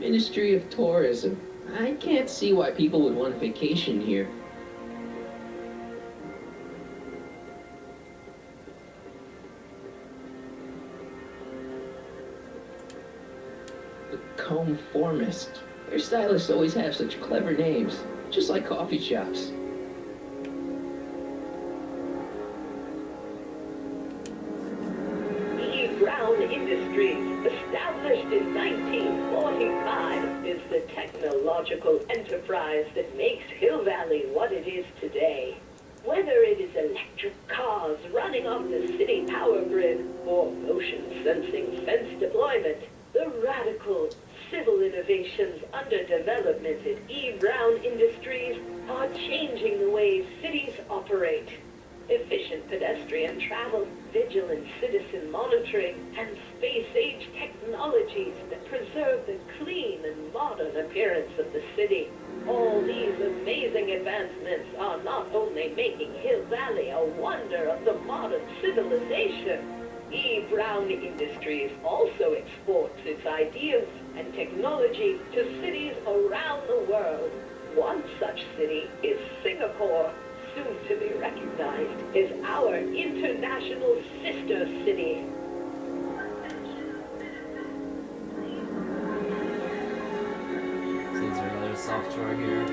Ministry of Tourism. I can't see why people would want a vacation here. The Conformist. Their stylists always have such clever names, just like coffee shops. Brown Industries, established in 1945, is the technological enterprise that makes Hill Valley what it is today. Whether it is electric cars running off the city power grid or motion-sensing fence deployment, the radical civil innovations under development at E. Brown Industries are changing the way cities operate. Efficient pedestrian travel, vigilant citizen monitoring, and space-age technologies that preserve the clean and modern appearance of the city. All these amazing advancements are not only making Hill Valley a wonder of the modern civilization, E. Brown Industries also exports its ideas and technology to cities around the world. One such city is Singapore, soon to be recognized as our international sister city. Is there another soft drawer here?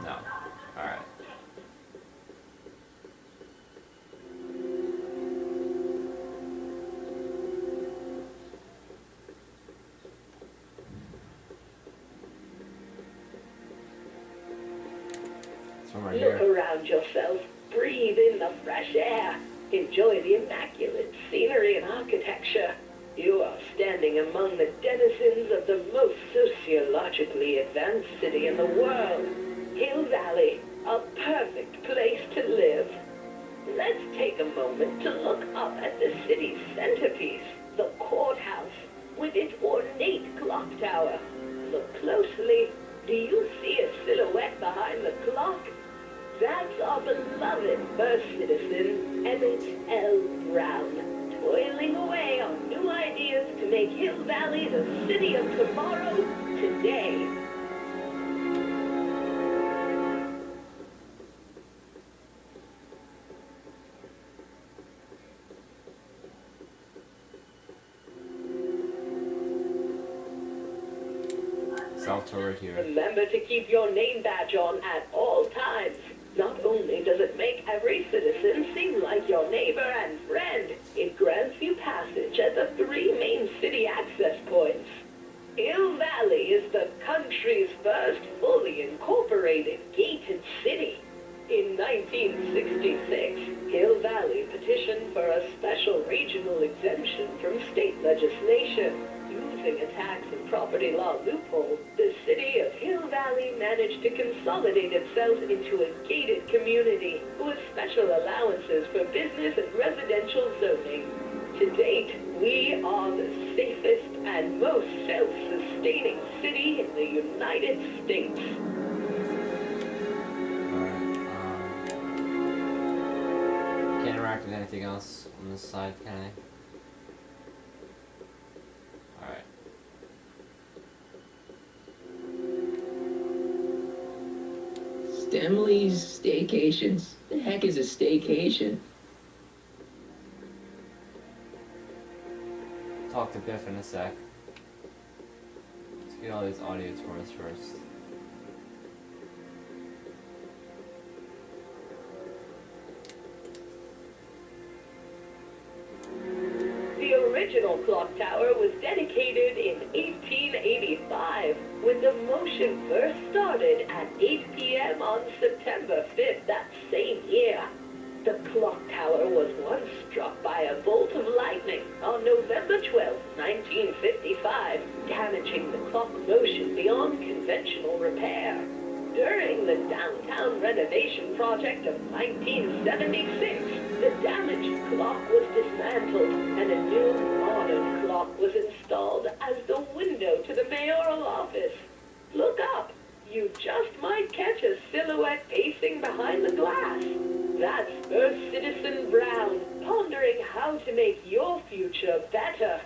No. Alright. Right Look here. around yourself, breathe in the fresh air, enjoy the immaculate scenery and architecture. You are standing among the denizens of the most sociologically advanced city in the world. Hill Valley, a perfect place to live. Let's take a moment to look up at the city's centerpiece, the courthouse, with its ornate clock tower. Look closely. Do you see a silhouette behind the clock? That's our beloved first citizen, Emmett L. Brown, toiling away on new ideas to make Hill Valley the city of tomorrow, today. Self-turret here. Remember to keep your name badge on at all times. Not only does it make every citizen seem like your neighbor and friend, it grants you passage at the 3 main city access points. Hill Valley is the country's first fully incorporated gated city. In 1966, Hill Valley petitioned for a special regional exemption from state legislation. Using a tax and property law loophole, the city of Hill Valley managed to consolidate itself into a gated community with special allowances for business and residential zoning. To date, we are the safest and most self-sustaining city in the United States. Can't interact with anything else on this side, can I? Alright. Stemley's Staycations. The heck is a staycation? Talk to Biff in a sec. Let's get all these audio tours first. The original clock tower was dedicated in 1885, when the motion first started at 8 p.m. on September 5th that same year. The clock tower was once struck by a bolt of lightning on November 12, 1955, damaging the clock motion beyond conventional repair. During the downtown renovation project of 1976, the damaged clock was dismantled and a new modern clock was installed as the window to the mayoral office. Look up. You just might catch a silhouette pacing behind the glass. That's First Citizen Brown, pondering how to make your future future better.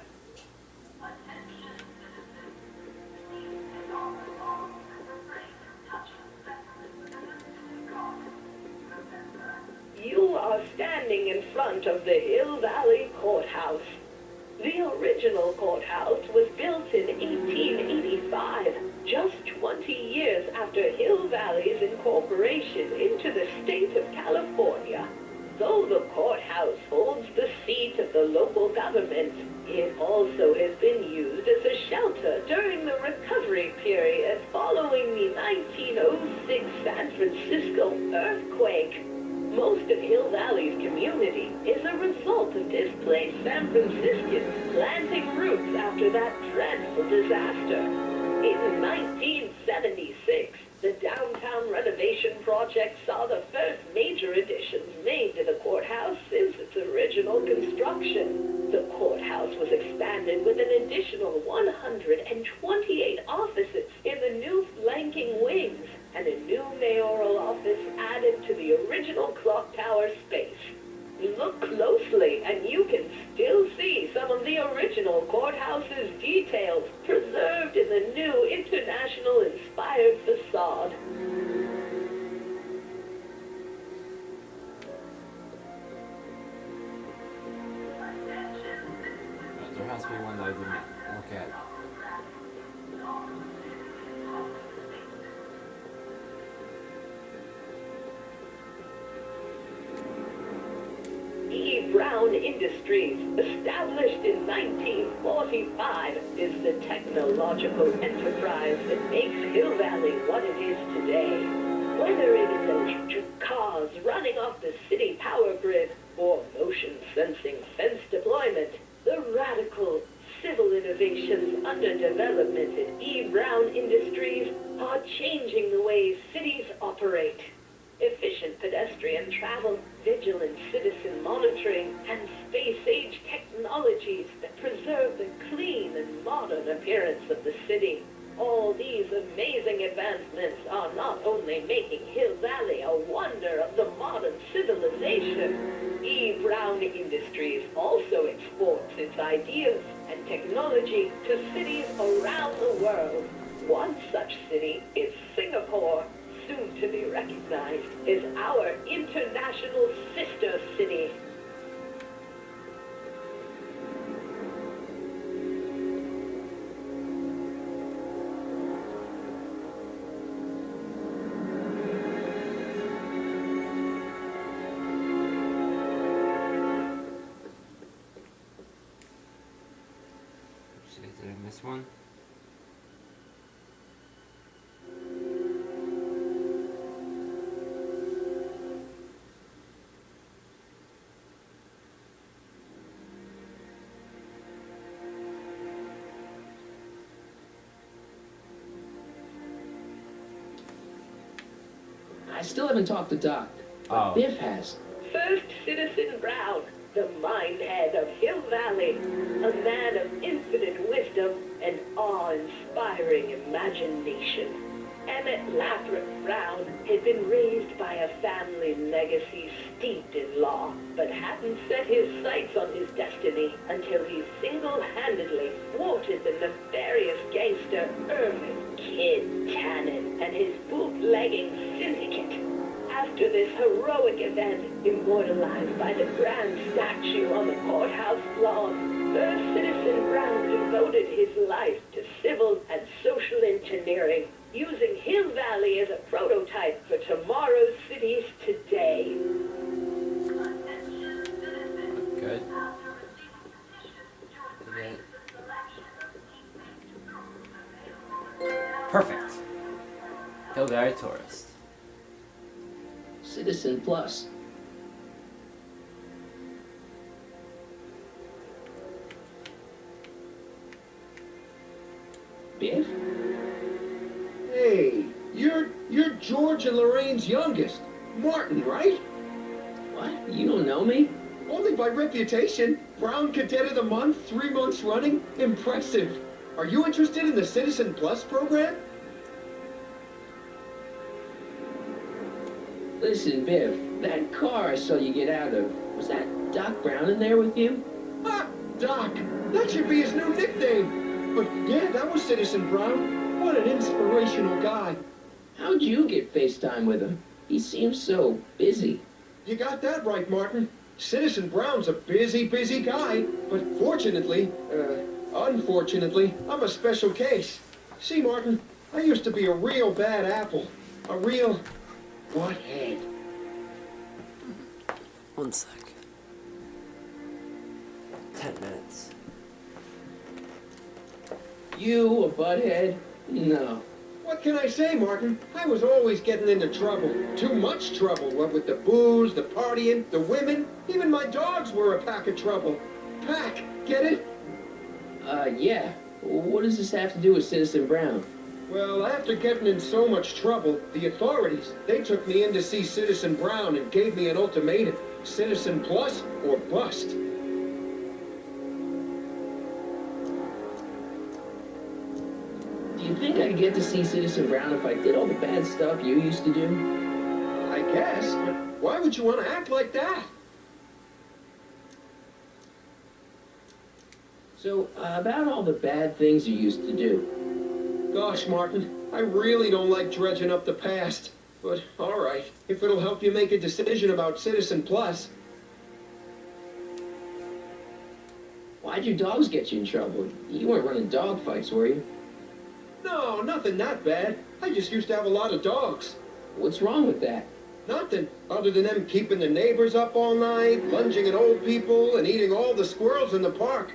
You are standing in front of the Hill Valley Courthouse. The original courthouse was built in 1885, just 20 years after Hill Valley's incorporation into the state of California. Though the courthouse holds the seat of the local government, it also has been used as a shelter during the recovery period following the 1906 San Francisco earthquake. Most of Hill Valley's community is a result of displaced San Franciscans planting roots after that dreadful disaster. In 1976, the downtown renovation project saw the first major additions made to the courthouse since its original construction. The courthouse was expanded with an additional 128 offices in the new flanking wings, and a new mayoral office added to the original clock tower space. Look closely and you can still see some of the original courthouse's details preserved in the new international-inspired facade. There has to be one that I didn't look at. E. Brown Industries, established in 1945, is the technological enterprise that makes Hill Valley what it is today. Whether it is electric cars running off the city power grid or motion sensing fence deployment, the radical civil innovations under development at E. Brown Industries are changing the way cities operate. Efficient pedestrian travel, vigilant citizen monitoring, and space-age technologies that preserve the clean and modern appearance of the city. All these amazing advancements are not only making Hill Valley a wonder of the modern civilization. E. Brown Industries also exports its ideas and technology to cities around the world. One such city is Singapore, soon to be recognized as our international sister city. Did I miss one? I still haven't talked to Doc, but Oh. Biff has. First Citizen Brown, the mind head of Hill Valley, a man of infinite wisdom and awe-inspiring imagination. Emmett Lathrop Brown had been raised by a family legacy steeped in law, but hadn't set his sights on his destiny until he single-handedly thwarted the nefarious gangster Irving Kid Tannen and his bootlegging syndicate. After this heroic event, immortalized by the grand statue on the courthouse lawn, First Citizen Brown devoted his life to civil and social engineering, using Hill Valley as a prototype for tomorrow's cities today. Good. Perfect. Hill Valley Tourist. Citizen Plus. Biff? Hey, you're George and Lorraine's youngest. Martin, right? What? You don't know me? Only by reputation. Brown Cadet of the Month, 3 months running. Impressive. Are you interested in the Citizen Plus program? Listen, Biff, that car I saw you get out of, was that Doc Brown in there with you? Ah, Doc. That should be his new nickname. But yeah, that was Citizen Brown. What an inspirational guy. How'd you get FaceTime with him? He seems so busy. You got that right, Martin. Citizen Brown's a busy, busy guy. But unfortunately, I'm a special case. See, Martin, I used to be a real bad apple. A real butthead. 1 sec. 10 minutes. You, a butthead? No. What can I say, Martin? I was always getting into trouble. Too much trouble, what with the booze, the partying, the women. Even my dogs were a pack of trouble. Pack, get it? Yeah. What does this have to do with Citizen Brown? Well, after getting in so much trouble, the authorities, they took me in to see Citizen Brown and gave me an ultimatum. Citizen Plus or bust. Do you think I'd get to see Citizen Brown if I did all the bad stuff you used to do? I guess, but why would you want to act like that? So, about all the bad things you used to do. Gosh, Martin, I really don't like dredging up the past. But, all right, if it'll help you make a decision about Citizen Plus. Why'd your dogs get you in trouble? You weren't running dog fights, were you? No, nothing that bad. I just used to have a lot of dogs. What's wrong with that? Nothing, other than them keeping the neighbors up all night, lunging at old people, and eating all the squirrels in the park.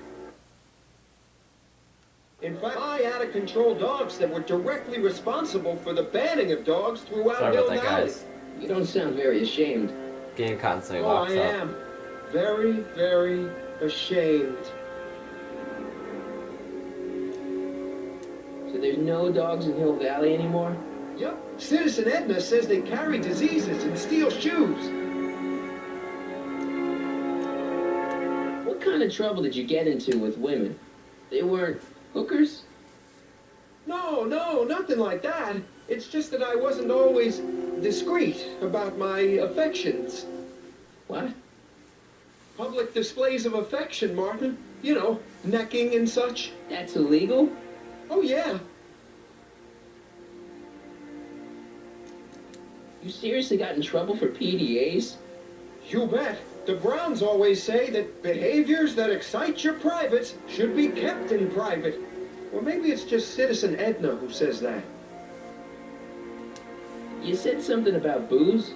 In fact, I out-of-control dogs that were directly responsible for the banning of dogs throughout Sorry Hill about that, Valley. guys. You don't sound very ashamed. Game constantly Oh, locks I up. am. Very, very ashamed. So there's no dogs in Hill Valley anymore? Yup. Citizen Edna says they carry diseases and steal shoes. What kind of trouble did you get into with women? They weren't hookers? No, nothing like that. It's just that I wasn't always discreet about my affections. What? Public displays of affection, Martin. You know, necking and such. That's illegal? Oh, yeah. You seriously got in trouble for PDAs? You bet. The Browns always say that behaviors that excite your privates should be kept in private. Or maybe it's just Citizen Edna who says that. You said something about booze?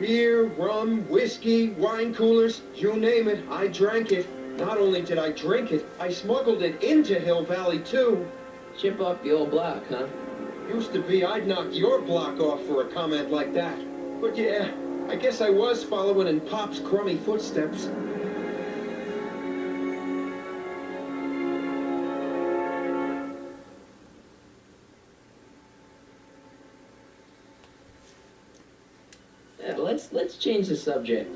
Beer, rum, whiskey, wine coolers, you name it, I drank it. Not only did I drink it, I smuggled it into Hill Valley, too. Chip off the old block, huh? Used to be I'd knock your block off for a comment like that. But yeah, I guess I was following in Pop's crummy footsteps. Let's change the subject.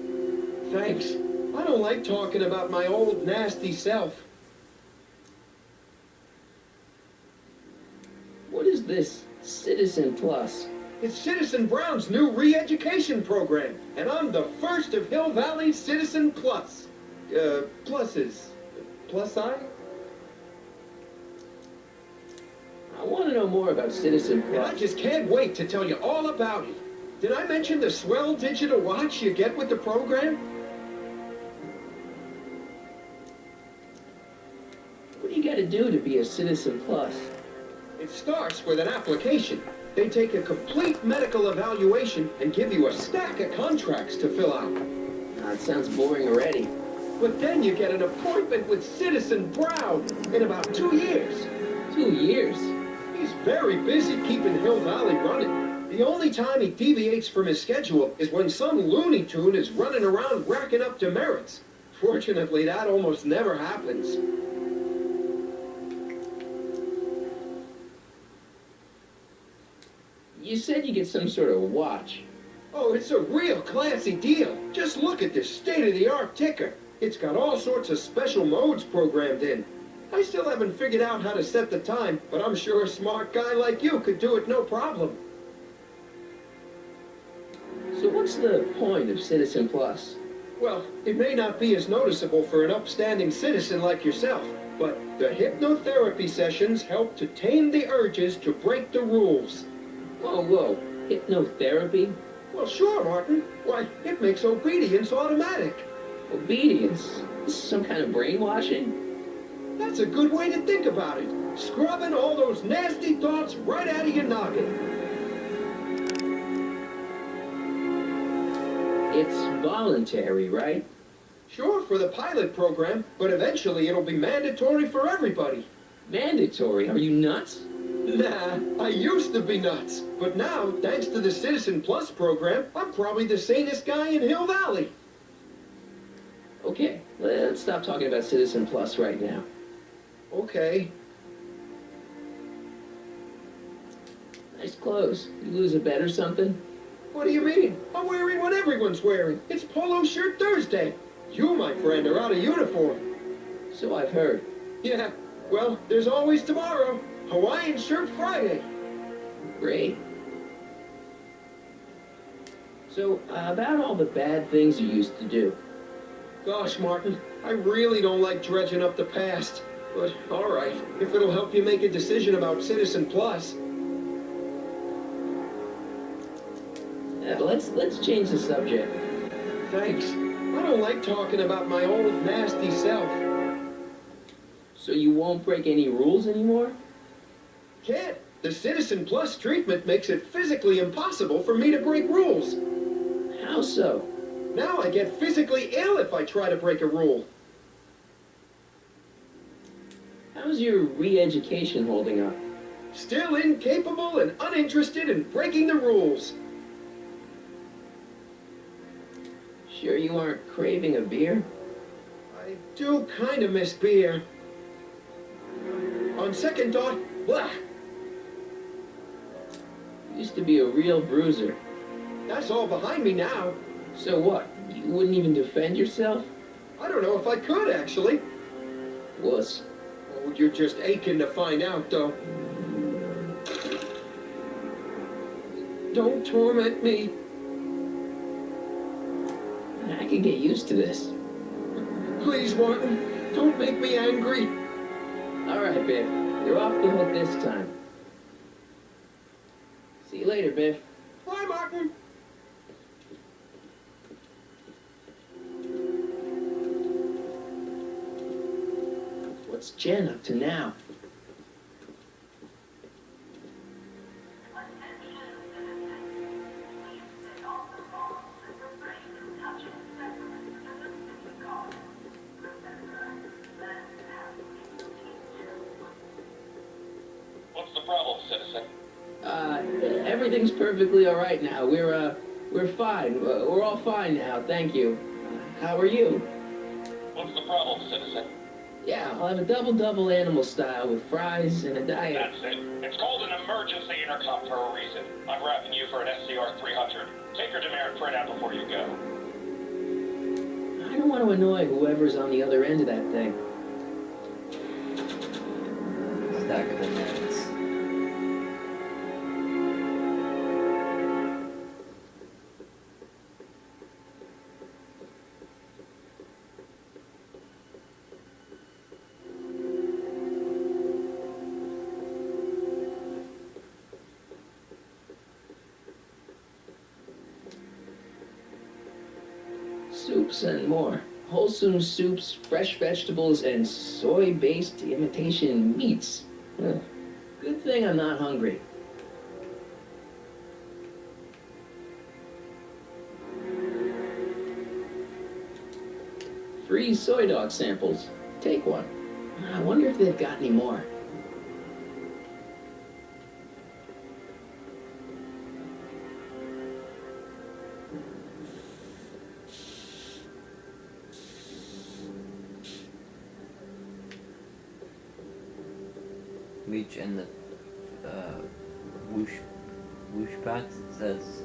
Thanks. I don't like talking about my old nasty self. What is this Citizen Plus? It's Citizen Brown's new re-education program, and I'm the first of Hill Valley's Citizen Plus. Pluses. Plus I? I want to know more about Citizen And I Plus. just can't wait to tell you all about it. Did I mention the swell digital watch you get with the program? What do you got to do to be a Citizen Plus? It starts with an application. They take a complete medical evaluation and give you a stack of contracts to fill out. It sounds boring already. But then you get an appointment with Citizen Brown in about 2 years. 2 years. He's very busy keeping Hill Valley running. The only time he deviates from his schedule is when some Looney Tune is running around racking up demerits. Fortunately, that almost never happens. You said you get some sort of watch. Oh, it's a real classy deal. Just look at this state-of-the-art ticker. It's got all sorts of special modes programmed in. I still haven't figured out how to set the time, but I'm sure a smart guy like you could do it no problem. So what's the point of Citizen Plus? Well, it may not be as noticeable for an upstanding citizen like yourself, but the hypnotherapy sessions help to tame the urges to break the rules. Whoa, whoa. Hypnotherapy? Well, sure, Martin. Why, it makes obedience automatic. Obedience? This is some kind of brainwashing? That's a good way to think about it. Scrubbing all those nasty thoughts right out of your noggin. It's voluntary, right? Sure, for the pilot program, but eventually it'll be mandatory for everybody. Mandatory? Are you nuts? Nah, I used to be nuts. But now, thanks to the Citizen Plus program, I'm probably the sanest guy in Hill Valley. Okay, let's stop talking about Citizen Plus right now. Okay. Nice clothes. You lose a bet or something? What do you mean? I'm wearing what everyone's wearing. It's Polo Shirt Thursday. You, my friend, are out of uniform. So I've heard. Yeah, well, there's always tomorrow. Hawaiian Shirt Friday. Great. So, about all the bad things you used to do. Gosh, Martin, I really don't like dredging up the past. But, all right, if it'll help you make a decision about Citizen Plus. Let's change the subject. Thanks. I don't like talking about my old nasty self. So you won't break any rules anymore? Can't. The Citizen Plus treatment makes it physically impossible for me to break rules. How so? Now I get physically ill if I try to break a rule. How's your re-education holding up? Still incapable and uninterested in breaking the rules. Sure you aren't craving a beer? I do kind of miss beer. On second thought, blah. Used to be a real bruiser. That's all behind me now. So what? You wouldn't even defend yourself? I don't know if I could, actually. Wuss. Oh, you're just aching to find out, though. Don't torment me. I can get used to this. Please, Martin, don't make me angry. All right, Biff. You're off the hook this time. See you later, Biff. Bye, Martin. What's Jen up to now? What's the problem, citizen? Everything's perfectly all right now. We're fine. We're all fine now, thank you. How are you? What's the problem, citizen? Yeah, I'll have a double animal style with fries and a diet. That's it. It's called an emergency intercom for a reason. I'm wrapping you for an SCR 300. Take your demerit printout before you go. I don't want to annoy whoever's on the other end of that thing. Stack of demerits. Soups and more. Wholesome soups, fresh vegetables, and soy-based imitation meats. Ugh. Good thing I'm not hungry. Free soy dog samples. Take one. I wonder if they've got any more. Reach in the whoosh pad says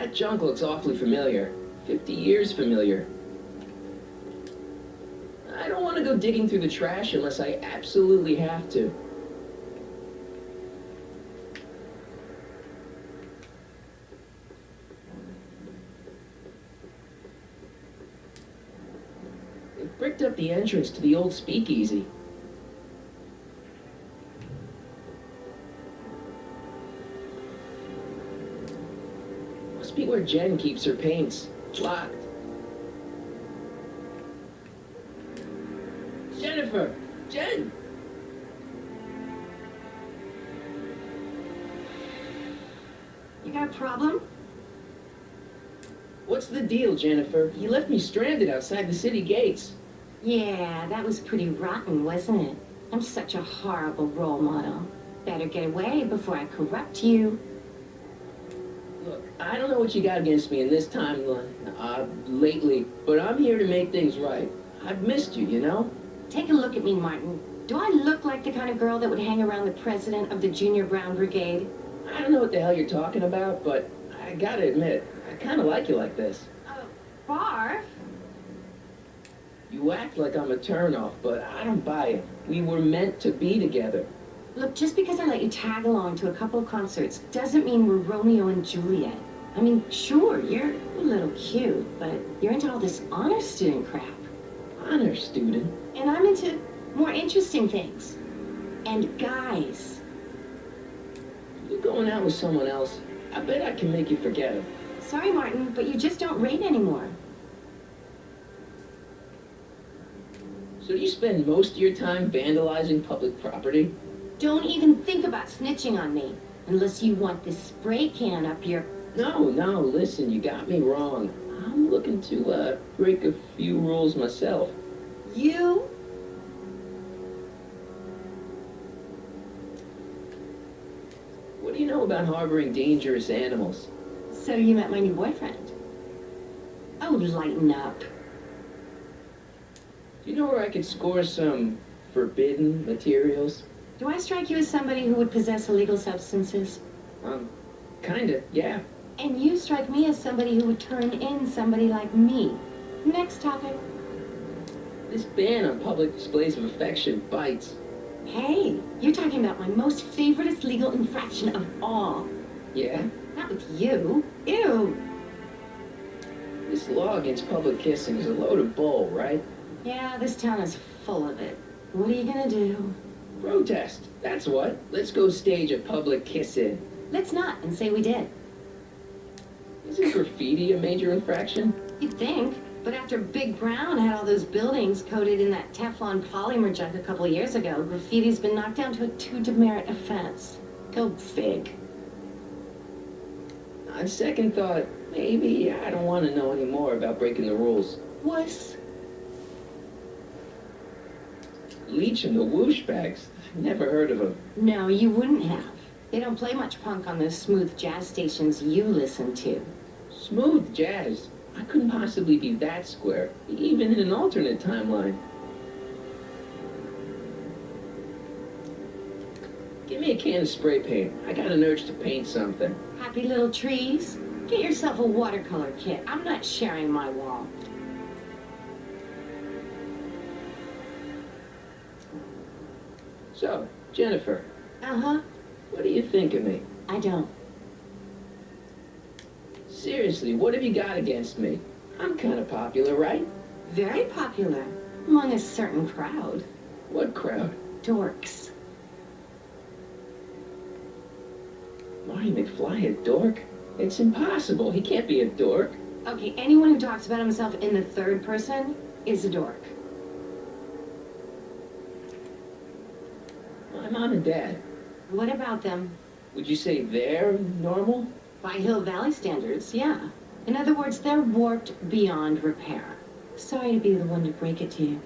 That junk looks awfully familiar. 50 years familiar. I don't want to go digging through the trash unless I absolutely have to. Bricked up the entrance to the old speakeasy. Must be where Jen keeps her paints. Locked. Jennifer! Jen! You got a problem? What's the deal, Jennifer? You left me stranded outside the city gates. Yeah, that was pretty rotten, wasn't it? I'm such a horrible role model. Better get away before I corrupt you. Look, I don't know what you got against me in this timeline, lately, but I'm here to make things right. I've missed you, you know? Take a look at me, Martin. Do I look like the kind of girl that would hang around the president of the Junior Brown Brigade? I don't know what the hell you're talking about, but I gotta admit, I kinda like you like this. Barf? You act like I'm a turnoff, but I don't buy it. We were meant to be together. Look, just because I let you tag along to a couple of concerts doesn't mean we're Romeo and Juliet. I mean, sure, you're a little cute, but you're into all this honor student crap. Honor student? And I'm into more interesting things. And guys. You going out with someone else? I bet I can make you forget him. Sorry, Martin, but you just don't rate anymore. So do you spend most of your time vandalizing public property? Don't even think about snitching on me, unless you want this spray can up your... No, listen, you got me wrong. I'm looking to, break a few rules myself. You? What do you know about harboring dangerous animals? So you met my new boyfriend. Oh, lighten up. Do you know where I could score some forbidden materials? Do I strike you as somebody who would possess illegal substances? Kinda, yeah. And you strike me as somebody who would turn in somebody like me. Next topic. This ban on public displays of affection bites. Hey, you're talking about my most favoriteest legal infraction of all. Yeah? Not with you. Ew. This law against public kissing is a load of bull, right? Yeah, this town is full of it. What are you gonna do? Protest, that's what. Let's go stage a public kiss-in. Let's not and say we did. Isn't graffiti a major infraction? You'd think, but after Big Brown had all those buildings coated in that Teflon polymer junk a couple of years ago, graffiti's been knocked down to a 2 demerit offense. Go fig. On second thought, maybe I don't want to know any more about breaking the rules. Wuss. Leech and the Whoosh Bags. Never heard of them. No, you wouldn't have. They don't play much punk on those smooth jazz stations you listen to. Smooth jazz. I couldn't possibly be that square, even in an alternate timeline. Give me a can of spray paint. I got an urge to paint something. Happy little trees? Get yourself a watercolor kit. I'm not sharing my wall. So, Jennifer, Uh-huh. what do you think of me? I don't. Seriously, what have you got against me? I'm kind of popular, right? Very popular. Among a certain crowd. What crowd? Dorks. Marty McFly a dork? It's impossible. He can't be a dork. Okay, anyone who talks about himself in the third person is a dork. My mom and dad, What about them? would you say they're normal? By Hill Valley standards, yeah. In other words, they're warped beyond repair. Sorry to be the one to break it to you.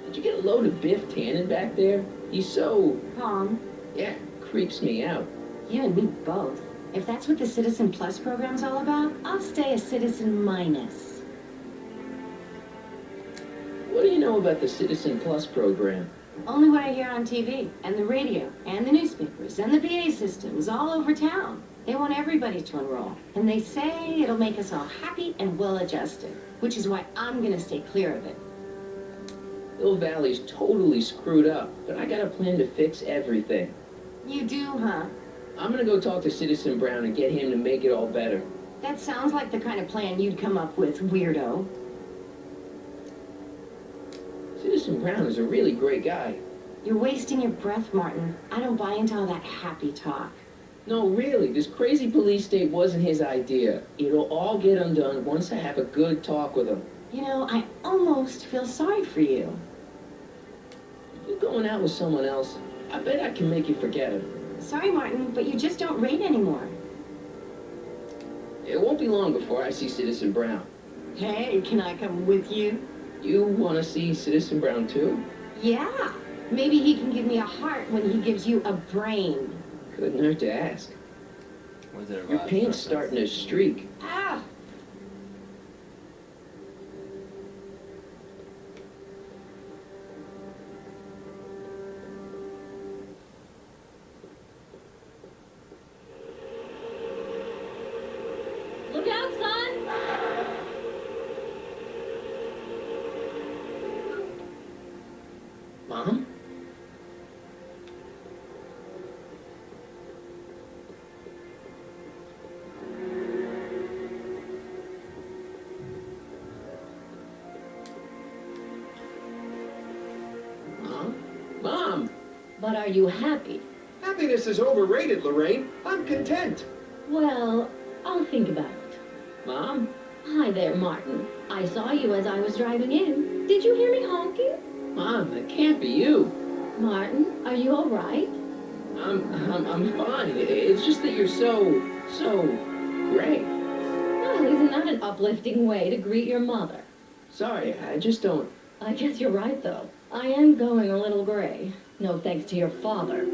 Did you get a load of Biff tanning back there? He's so, Tom, yeah, creeps me out. you and me both. If that's what the Citizen Plus program's all about, I'll stay a Citizen Minus. What do you know about the Citizen Plus program? Only what I hear on TV, and the radio, and the newspapers, and the PA systems all over town. They want everybody to enroll, and they say it'll make us all happy and well-adjusted, which is why I'm gonna stay clear of it. Hill Valley's totally screwed up, but I got a plan to fix everything. You do, huh? I'm gonna go talk to Citizen Brown and get him to make it all better. That sounds like the kind of plan you'd come up with, weirdo. Citizen Brown is a really great guy. You're wasting your breath, Martin. I don't buy into all that happy talk. No, really, this crazy police state wasn't his idea. It'll all get undone once I have a good talk with him. You know, I almost feel sorry for you. You going out with someone else? I bet I can make you forget him. Sorry, Martin, but you just don't rate anymore. It won't be long before I see Citizen Brown. Hey, can I come with you? You want to see Citizen Brown too? Yeah. Maybe he can give me a heart when he gives you a brain. Couldn't hurt to ask. Was it a Your Ross paint's reference? starting to streak. Ah! Look out, son! Mom? Mom? Mom! But are you happy? Happiness is overrated, Lorraine. I'm content. Well, I'll think about it. Mom? Hi there, Martin. I saw you as I was driving in. Did you hear me honking? Mom, that can't be you. Martin, are you all right? I'm fine. It's just that you're so great. Well, isn't that an uplifting way to greet your mother? Sorry, I just don't. I guess you're right, though. I am going a little gray. No thanks to your father.